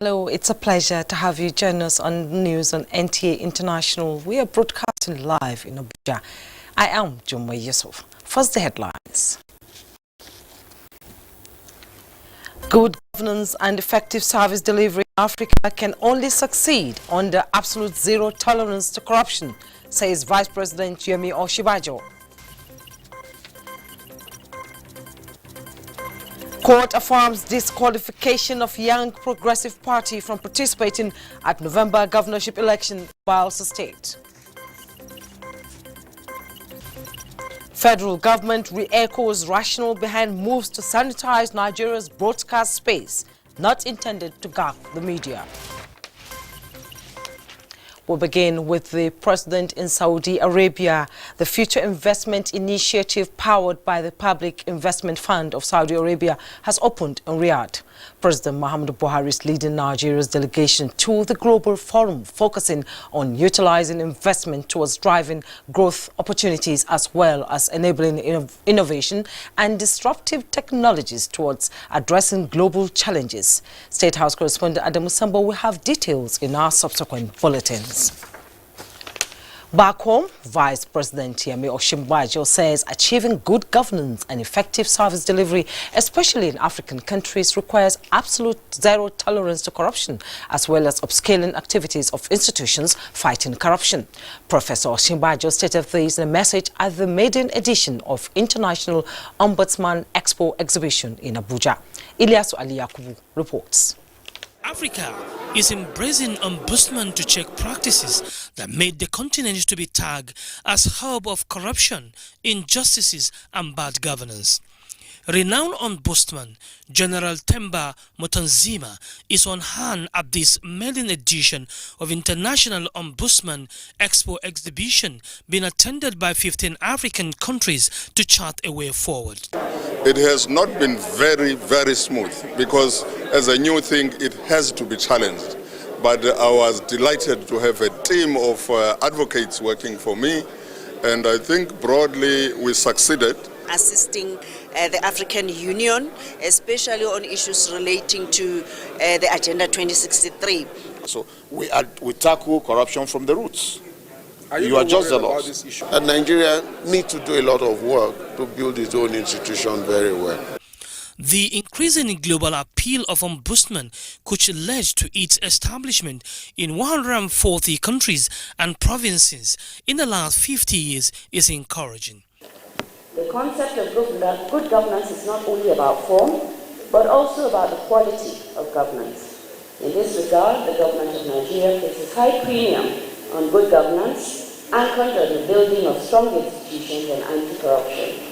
Hello, it's a pleasure to have you join us on news on NTA International. We are broadcasting live in Abuja. I am Jumwa Yusuf. First, the headlines. Good governance and effective service delivery in Africa can only succeed under absolute zero tolerance to corruption, says Vice President Yemi Osinbajo. Court affirms disqualification of Young Progressive Party from participating at November governorship election in Bayelsa State. Federal government re-echoes rationale behind moves to sanitize Nigeria's broadcast space, not intended to gag the media. We'll begin with the president in Saudi Arabia. The Future Investment Initiative, powered by the Public Investment Fund of Saudi Arabia, has opened in Riyadh. President Muhammadu Buhari is leading Nigeria's delegation to the global forum, focusing on utilizing investment towards driving growth opportunities as well as enabling innovation and disruptive technologies towards addressing global challenges. State House correspondent Adamu Sambo will have details in our subsequent bulletins. Back home, Vice President Yemi Osinbajo says achieving good governance and effective service delivery, especially in African countries, requires absolute zero tolerance to corruption, as well as upscaling activities of institutions fighting corruption. Professor Osinbajo stated this in a message at the maiden edition of International Ombudsman Expo exhibition in Abuja. Ilyasu Ali Yakubu reports. Africa is embracing ombudsman to check practices that made the continent to be tagged as hub of corruption, injustices and bad governance. Renowned ombudsman General Temba Mutanzima is on hand at this maiden edition of International Ombudsman Expo exhibition, being attended by 15 African countries to chart a way forward. It has not been very smooth because as a new thing it has to be challenged. But I was delighted to have a team of advocates working for me, and I think broadly we succeeded. Assisting the African Union, especially on issues relating to the Agenda 2063. So we tackle corruption from the roots. You adjust the laws. And Nigeria needs to do a lot of work to build its own institution very well. The increasing global appeal of ombudsman, which led to its establishment in 140 countries and provinces in the last 50 years, is encouraging. The concept of good governance is not only about form, but also about the quality of governance. In this regard, the government of Nigeria places high premium on good governance, anchored on the building of strong institutions and anti-corruption.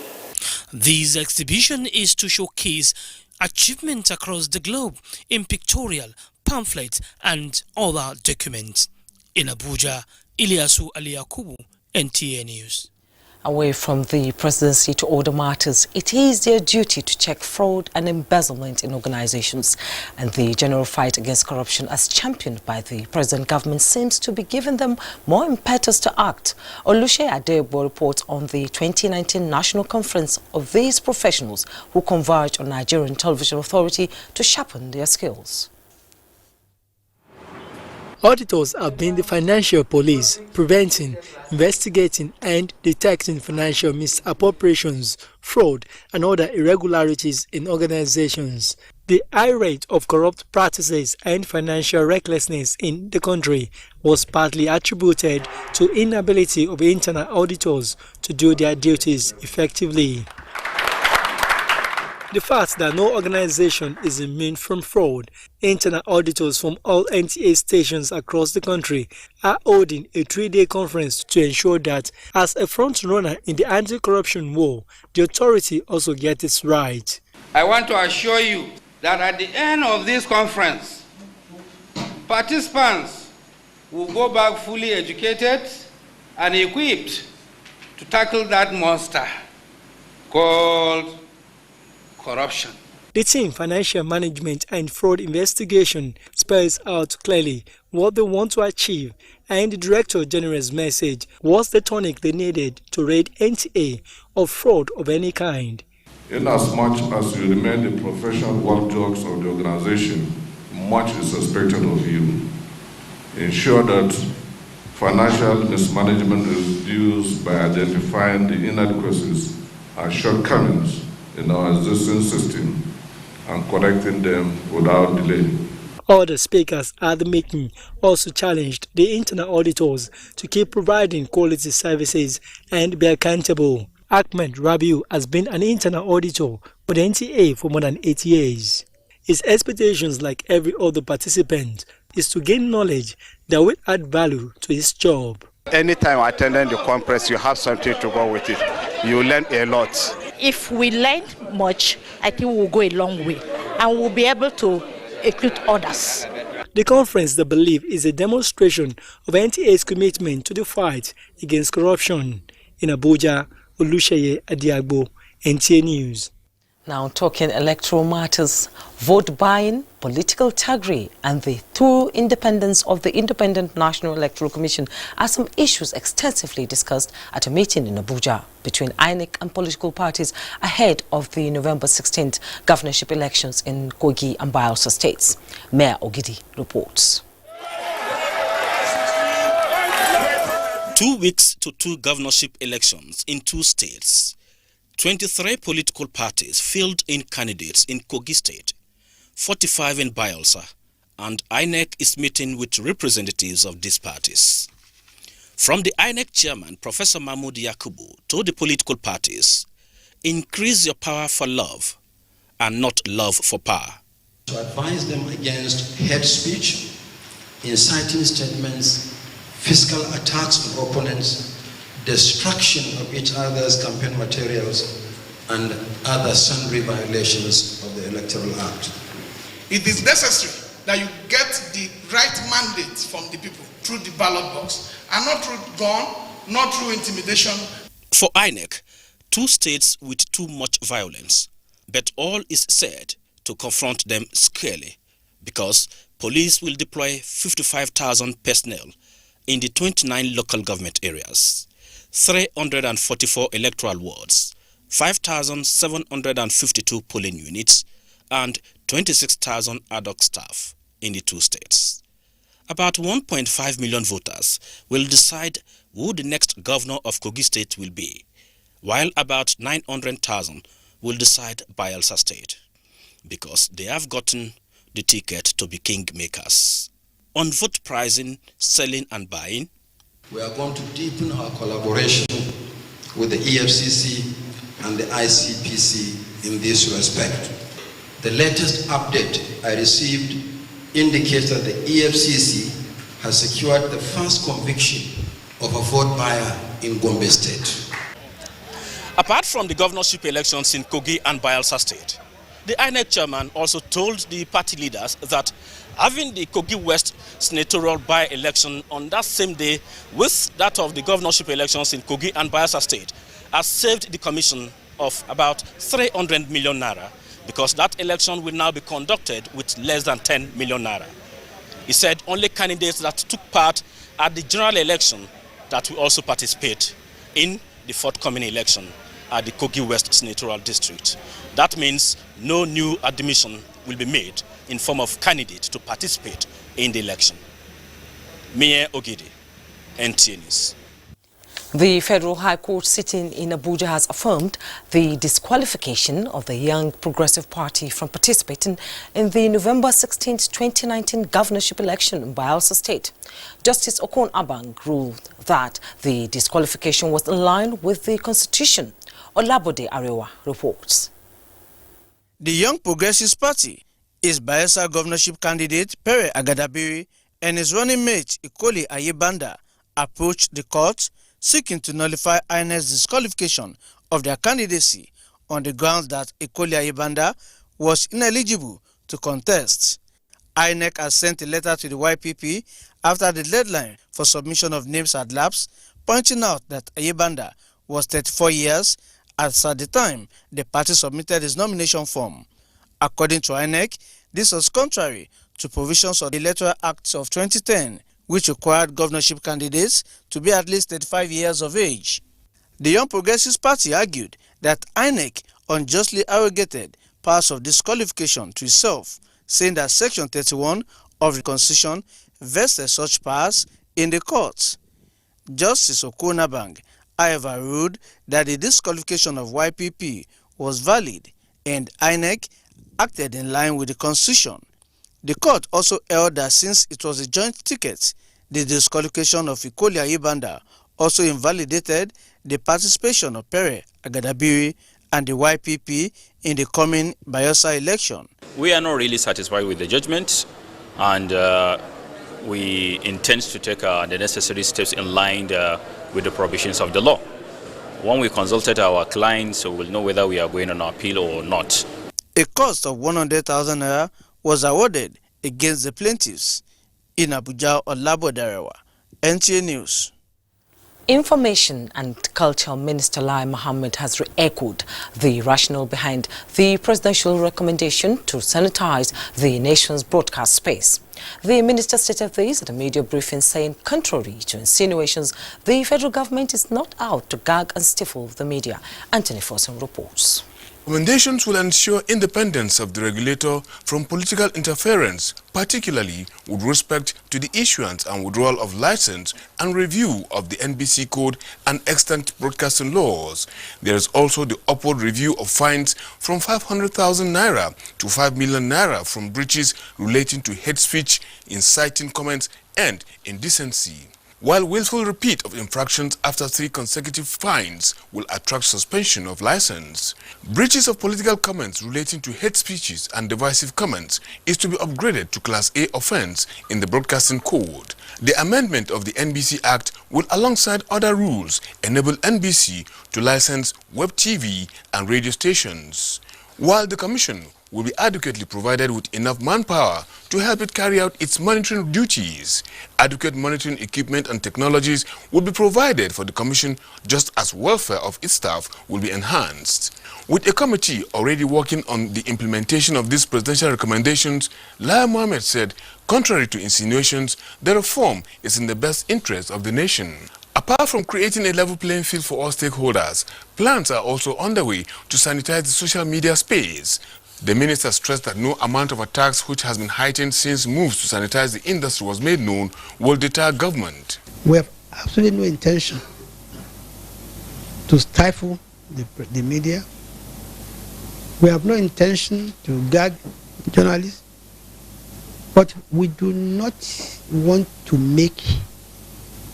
This exhibition is to showcase achievements across the globe in pictorial, pamphlets and other documents. In Abuja, Ilyasu Ali Yakubu, NTA News. Away from the presidency to other matters, it is their duty to check fraud and embezzlement in organizations. And the general fight against corruption, as championed by the present government, seems to be giving them more impetus to act. Olushe Adebo reports on the 2019 National Conference of these professionals who converge on Nigerian Television Authority to sharpen their skills. Auditors have been the financial police, preventing, investigating and detecting financial misappropriations, fraud and other irregularities in organizations. The high rate of corrupt practices and financial recklessness in the country was partly attributed to inability of internal auditors to do their duties effectively. The fact that no organization is immune from fraud, internal auditors from all NTA stations across the country are holding a 3-day conference to ensure that, as a front-runner in the anti-corruption war, the authority also gets its right. I want to assure you that at the end of this conference, participants will go back fully educated and equipped to tackle that monster called corruption. The team Financial Management and Fraud Investigation spells out clearly what they want to achieve, and the Director General's message was the tonic they needed to rid NTA of fraud of any kind. Inasmuch as you remain the professional watchdogs of the organization, much is expected of you. Ensure that financial mismanagement is reduced by identifying the inadequacies and shortcomings in our existing system and correcting them without delay. Other speakers at the meeting also challenged the internal auditors to keep providing quality services and be accountable. Ahmed Rabiu has been an internal auditor for the NTA for more than 8 years. His expectations, like every other participant, is to gain knowledge that will add value to his job. Anytime attending the conference, you have something to go with it. You learn a lot. If we learn much, I think we'll go a long way and we'll be able to equip others. The conference, they believe, is a demonstration of NTA's commitment to the fight against corruption. In Abuja, Olusheye Adiagbo, NTA News. Now talking electoral matters, vote buying, political thuggery and the thorough independence of the Independent National Electoral Commission are some issues extensively discussed at a meeting in Abuja between INEC and political parties ahead of the November 16th governorship elections in Kogi and Bayelsa states. Mayor Ogidi reports. 2 weeks to 2 governorship elections in 2 states. 23 political parties filled in candidates in Kogi State, 45 in Bayelsa, and INEC is meeting with representatives of these parties. From the INEC chairman, Professor Mahmoud Yakubu, told the political parties, increase your power for love and not love for power. To advise them against hate speech, inciting statements, physical attacks on opponents, destruction of each other's campaign materials, and other sundry violations of the Electoral Act. It is necessary that you get the right mandate from the people through the ballot box, and not through gun, not through intimidation. For INEC, 2 states with too much violence, but all is said to confront them squarely, because police will deploy 55,000 personnel in the 29 local government areas. 344 electoral wards, 5,752 polling units, and 26,000 ad hoc staff in the 2 states. About 1.5 million voters will decide who the next governor of Kogi State will be, while about 900,000 will decide Bayelsa State, because they have gotten the ticket to be kingmakers. On vote pricing, selling and buying, we are going to deepen our collaboration with the EFCC and the ICPC in this respect. The latest update I received indicates that the EFCC has secured the first conviction of a vote buyer in Gombe State. Apart from the governorship elections in Kogi and Bayelsa State, the INEC chairman also told the party leaders that having the Kogi West senatorial by-election on that same day with that of the governorship elections in Kogi and Bayelsa State has saved the commission of about 300 million naira, because that election will now be conducted with less than 10 million naira. He said only candidates that took part at the general election that will also participate in the forthcoming election at the Kogi West senatorial district. That means no new admission will be made in form of candidate to participate in the election. Mayor Ogidi, NTA News. The Federal High Court sitting in Abuja has affirmed the disqualification of the Young Progressive Party from participating in the November 16, 2019 governorship election in Bayelsa State. Justice Okon Abang ruled that the disqualification was in line with the Constitution. Olabode Arewa reports. The Young Progressive Party is Bayelsa governorship candidate Pere Agadabiri and his running mate Ikoli Ayebanda approached the court seeking to nullify INEC's disqualification of their candidacy on the grounds that Ikoli Ayebanda was ineligible to contest. INEC has sent a letter to the YPP after the deadline for submission of names had lapsed, pointing out that Ayebanda was 34 years as at the time the party submitted his nomination form. According to INEC, this was contrary to provisions of the Electoral Act of 2010, which required governorship candidates to be at least 35 years of age. The Young Progressive Party argued that INEC unjustly arrogated powers of disqualification to itself, saying that Section 31 of the Constitution vested such powers in the courts. Justice Okonabang, however, ruled that the disqualification of YPP was valid and INEC acted in line with the Constitution. The court also held that since it was a joint ticket, the disqualification of Ikoli Ayebanda also invalidated the participation of Pere Agadabiri and the YPP in the coming Bayelsa election. We are not really satisfied with the judgment, and we intend to take the necessary steps in line with the provisions of the law. When we consulted our clients, so we'll know whether we are going on appeal or not. A cost of 100,000 naira was awarded against the plaintiffs. In Abuja, Olabo Darewa, NTA News. Information and Culture Minister Lai Mohammed has re-echoed the rationale behind the presidential recommendation to sanitize the nation's broadcast space. The minister stated this at a media briefing, saying, contrary to insinuations, the federal government is not out to gag and stifle the media. Anthony Forson reports. Recommendations will ensure independence of the regulator from political interference, particularly with respect to the issuance and withdrawal of license and review of the NBC Code and extant broadcasting laws. There is also the upward review of fines from 500,000 naira to 5 million naira from breaches relating to hate speech, inciting comments, and indecency. While willful repeat of infractions after 3 consecutive fines will attract suspension of license, breaches of political comments relating to hate speeches and divisive comments is to be upgraded to Class A offense in the Broadcasting Code. The amendment of the NBC Act will, alongside other rules, enable NBC to license web TV and radio stations, while the Commission will be adequately provided with enough manpower to help it carry out its monitoring duties. Adequate monitoring equipment and technologies will be provided for the Commission, just as welfare of its staff will be enhanced. With a committee already working on the implementation of these presidential recommendations, Lai Mohammed said, contrary to insinuations, the reform is in the best interest of the nation. Apart from creating a level playing field for all stakeholders, plans are also underway to sanitize the social media space. The minister stressed that no amount of attacks, which has been heightened since moves to sanitize the industry was made known, will deter government. We have absolutely no intention to stifle the media. We have no intention to gag journalists, but we do not want to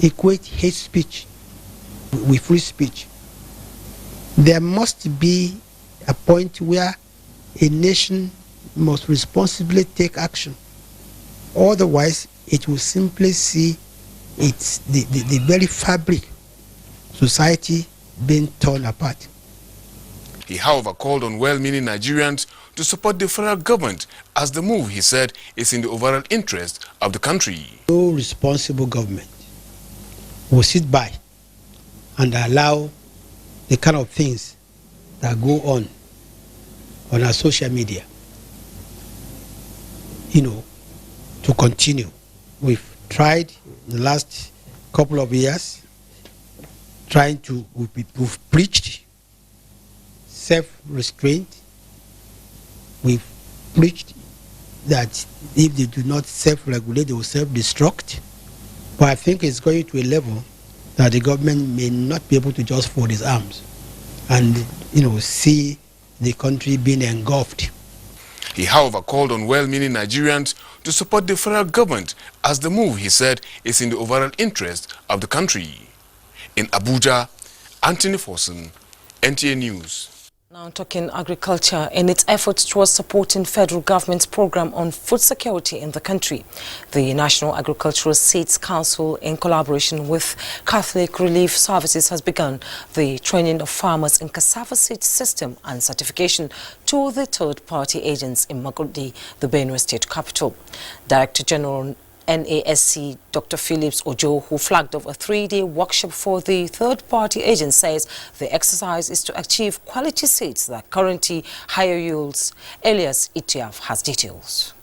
equate hate speech with free speech. There must be a point where a nation must responsibly take action. Otherwise, it will simply see the very fabric society being torn apart. He, however, called on well-meaning Nigerians to support the federal government, as the move, he said, is in the overall interest of the country. No responsible government will sit by and allow the kind of things that go on our social media, to continue. We've tried the last couple of years, we've preached self-restraint. We've preached that if they do not self-regulate, they will self-destruct. But I think it's going to a level that the government may not be able to just fold its arms and, see the country being engulfed. He, however, called on well-meaning Nigerians to support the federal government, as the move, he said, is in the overall interest of the country. In Abuja, Anthony Forson, NTA News. Now talking agriculture, in its efforts towards supporting federal government's program on food security in the country, the National Agricultural Seeds Council, in collaboration with Catholic Relief Services, has begun the training of farmers in cassava seed system and certification to the third-party agents in Makurdi, the Benue State capital. Director General NASC Dr. Phillips Ojo, who flagged off a 3-day workshop for the third-party agents, says the exercise is to achieve quality seeds that guarantee higher yields. Elias Itiaf has details.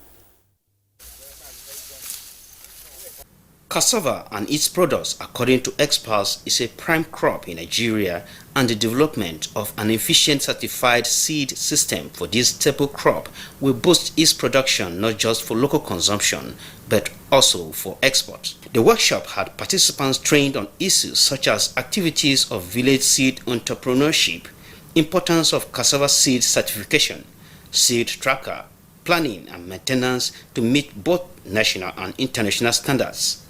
Cassava and its products, according to experts, is a prime crop in Nigeria, and the development of an efficient certified seed system for this staple crop will boost its production not just for local consumption, but also for export. The workshop had participants trained on issues such as activities of village seed entrepreneurship, importance of cassava seed certification, seed tracker, planning and maintenance to meet both national and international standards.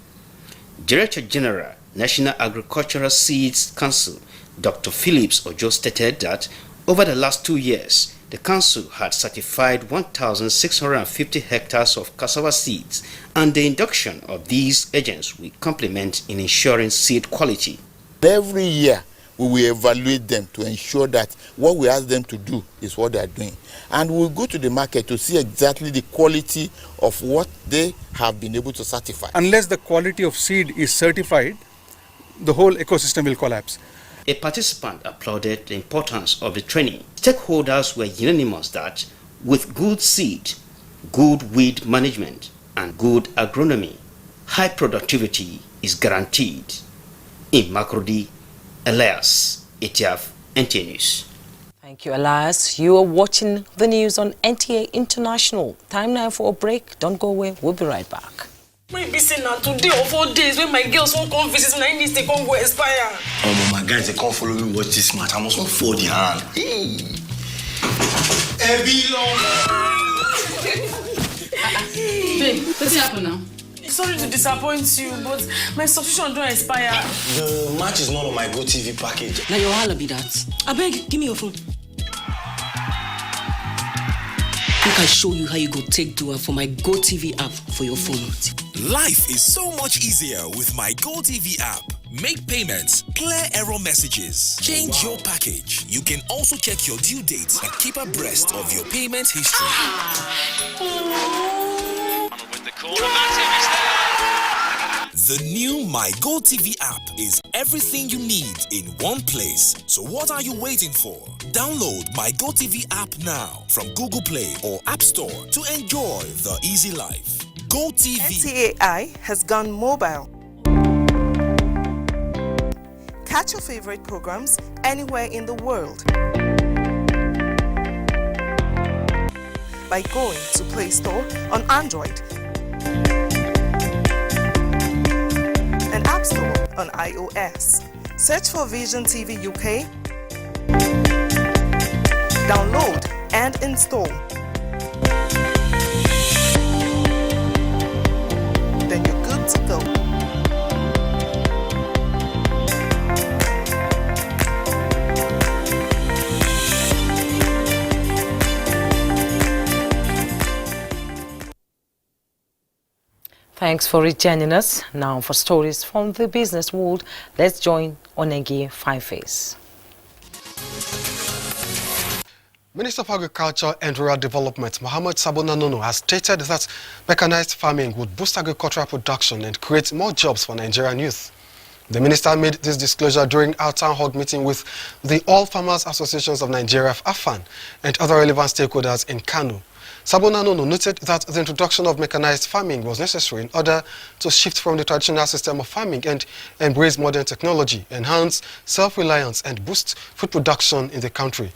Director General, National Agricultural Seeds Council, Dr. Phillips Ojo stated that over the last 2 years, the council had certified 1,650 hectares of cassava seeds, and the induction of these agents will complement in ensuring seed quality. Every year, we will evaluate them to ensure that what we ask them to do is what they are doing. And we'll go to the market to see exactly the quality of what they have been able to certify. Unless the quality of seed is certified, the whole ecosystem will collapse. A participant applauded the importance of the training. Stakeholders were unanimous that with good seed, good weed management, and good agronomy, high productivity is guaranteed. In Makurdi, Elias, ETIAF, NTA News. Thank you, Elias. You are watching the news on NTA International. Time now for a break. Don't go away. We'll be right back. Maybe say now 2 or 4 days when my girls won't come visit and I need to come go expire. Oh, my guys, they can't follow me watch this match. I must not fold the hand. Babe, what's happening now? Sorry to disappoint you, but my subscription don't expire. The match is not on my GoTV package. Now your holla be that. I beg, give me your phone. Make I show you how you go take do it for my GoTV app for your phone. Life is so much easier with my GoTV app. Make payments, clear error messages, change your package. You can also check your due dates and keep abreast of your payment history. The new My GoTV app is everything you need in one place. So what are you waiting for? Download My GoTV app now from Google Play or App Store to enjoy the easy life. GoTV. NTAI has gone mobile. Catch your favorite programs anywhere in the world by going to Play Store on Android and App Store on iOS. Search for Vision TV UK, download and install. Then you're good to go. Thanks for rejoining us. Now for stories from the business world, let's join Onegi Fiveface. Minister of Agriculture and Rural Development, Mohammed Sabona Nono, has stated that mechanized farming would boost agricultural production and create more jobs for Nigerian youth. The minister made this disclosure during our town hall meeting with the All Farmers Associations of Nigeria, AFAN, and other relevant stakeholders in Kano. Sabona Nono noted that the introduction of mechanized farming was necessary in order to shift from the traditional system of farming and embrace modern technology, enhance self-reliance and boost food production in the country.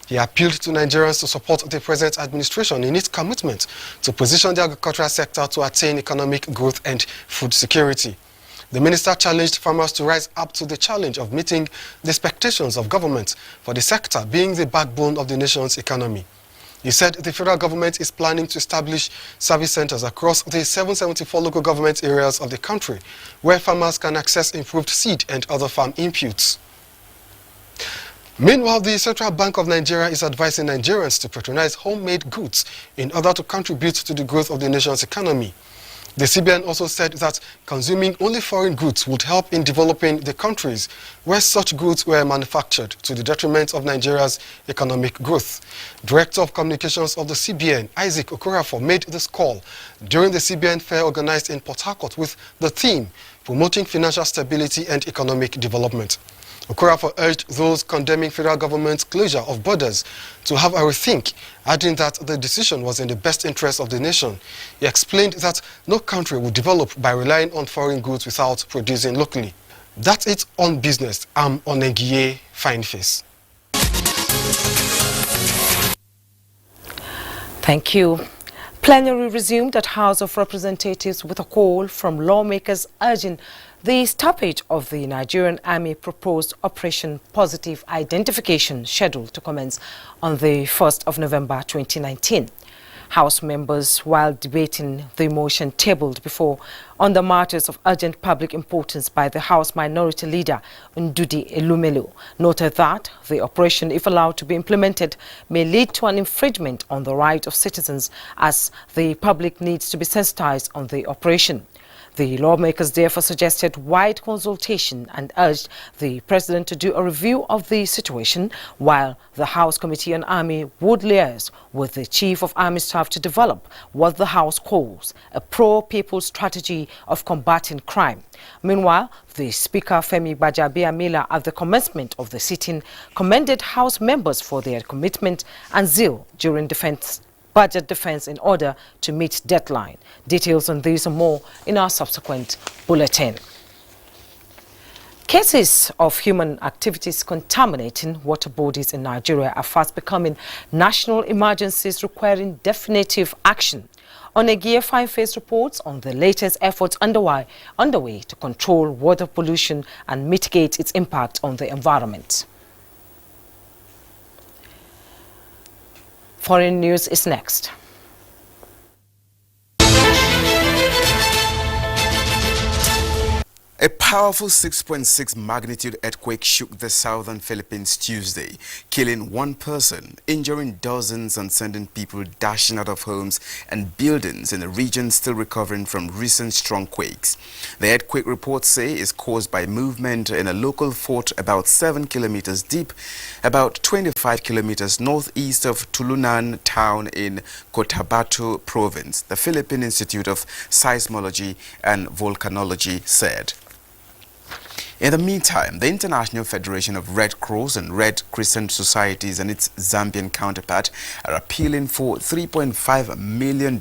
He appealed to Nigerians to support the present administration in its commitment to position the agricultural sector to attain economic growth and food security. The minister challenged farmers to rise up to the challenge of meeting the expectations of government for the sector being the backbone of the nation's economy. He said the federal government is planning to establish service centers across the 774 local government areas of the country where farmers can access improved seed and other farm inputs. Meanwhile, the Central Bank of Nigeria is advising Nigerians to patronize homemade goods in order to contribute to the growth of the nation's economy. The CBN also said that consuming only foreign goods would help in developing the countries where such goods were manufactured to the detriment of Nigeria's economic growth. Director of Communications of the CBN, Isaac Okorafor, made this call during the CBN fair organized in Port Harcourt with the theme Promoting Financial Stability and Economic Development. Okorafor urged those condemning federal government's closure of borders to have a rethink, adding that the decision was in the best interest of the nation. He explained that no country would develop by relying on foreign goods without producing locally. That's it on business. I'm Onengiye Fineface. Thank you. Plenary resumed at House of Representatives with a call from lawmakers urging the stoppage of the Nigerian Army proposed Operation Positive Identification scheduled to commence on the 1st of November 2019. House members, while debating the motion tabled before on the matters of urgent public importance by the House Minority Leader Ndudi Elumelu, noted that the operation, if allowed to be implemented, may lead to an infringement on the right of citizens as the public needs to be sensitized on the operation. The lawmakers therefore suggested wide consultation and urged the President to do a review of the situation, while the House Committee on Army would liaise with the Chief of Army Staff to develop what the House calls a pro-people strategy of combating crime. Meanwhile, the Speaker Femi Gbajabiamila at the commencement of the sitting commended House members for their commitment and zeal during budget defense in order to meet deadline. Details on this and more in our subsequent bulletin. Cases of human activities contaminating water bodies in Nigeria are fast becoming national emergencies requiring definitive action. Onengiye Fineface reports on the latest efforts underway to control water pollution and mitigate its impact on the environment. Foreign news is next. A powerful 6.6 magnitude earthquake shook the southern Philippines Tuesday, killing one person, injuring dozens and sending people dashing out of homes and buildings in a region still recovering from recent strong quakes. The earthquake reports say is caused by movement in a local fault about 7 kilometers deep, about 25 kilometers northeast of Tulunan town in Cotabato province, the Philippine Institute of Seismology and Volcanology said. In the meantime, the International Federation of Red Cross and Red Crescent Societies and its Zambian counterpart are appealing for $3.5 million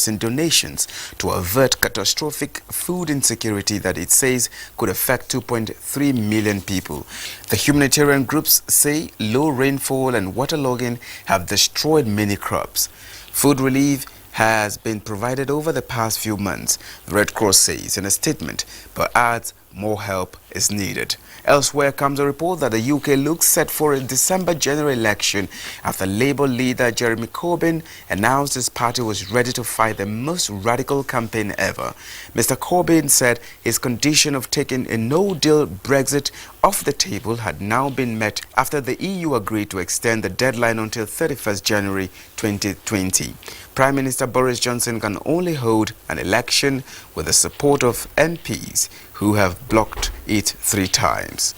in donations to avert catastrophic food insecurity that it says could affect 2.3 million people. The humanitarian groups say low rainfall and waterlogging have destroyed many crops. Food relief has been provided over the past few months, the Red Cross says in a statement, but adds more help is needed. Elsewhere comes a report that the UK looks set for a December general election after Labour leader Jeremy Corbyn announced his party was ready to fight the most radical campaign ever. Mr. Corbyn said his condition of taking a no-deal Brexit off the table had now been met after the EU agreed to extend the deadline until 31st January 2020. Prime Minister Boris Johnson can only hold an election with the support of MPs who have blocked it 3 times.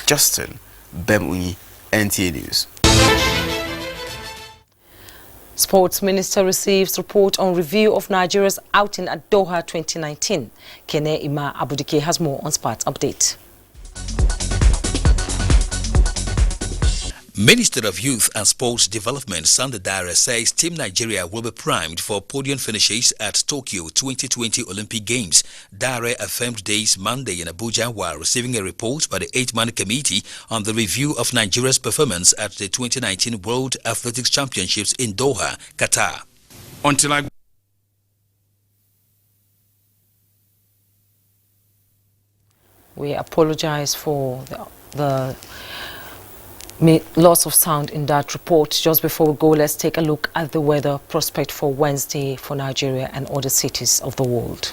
Justin Bemuni, NTA News. Sports Minister receives report on review of Nigeria's outing at Doha 2019. Kene Ima Abudike has more on Sports Update. Minister of Youth and Sports Development Sanda Dare says Team Nigeria will be primed for podium finishes at Tokyo 2020 Olympic Games. Dare affirmed this Monday in Abuja while receiving a report by the 8-man committee on the review of Nigeria's performance at the 2019 World Athletics Championships in Doha, Qatar. We apologize for the loss of sound in that report. Just before we go, let's take a look at the weather prospect for Wednesday for Nigeria and other cities of the world.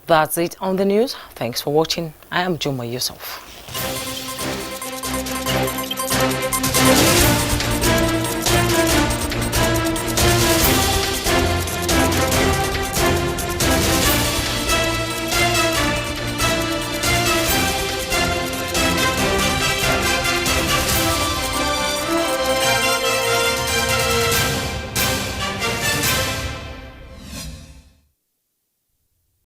That's it on the news. Thanks for watching. I am Juma Yusuf.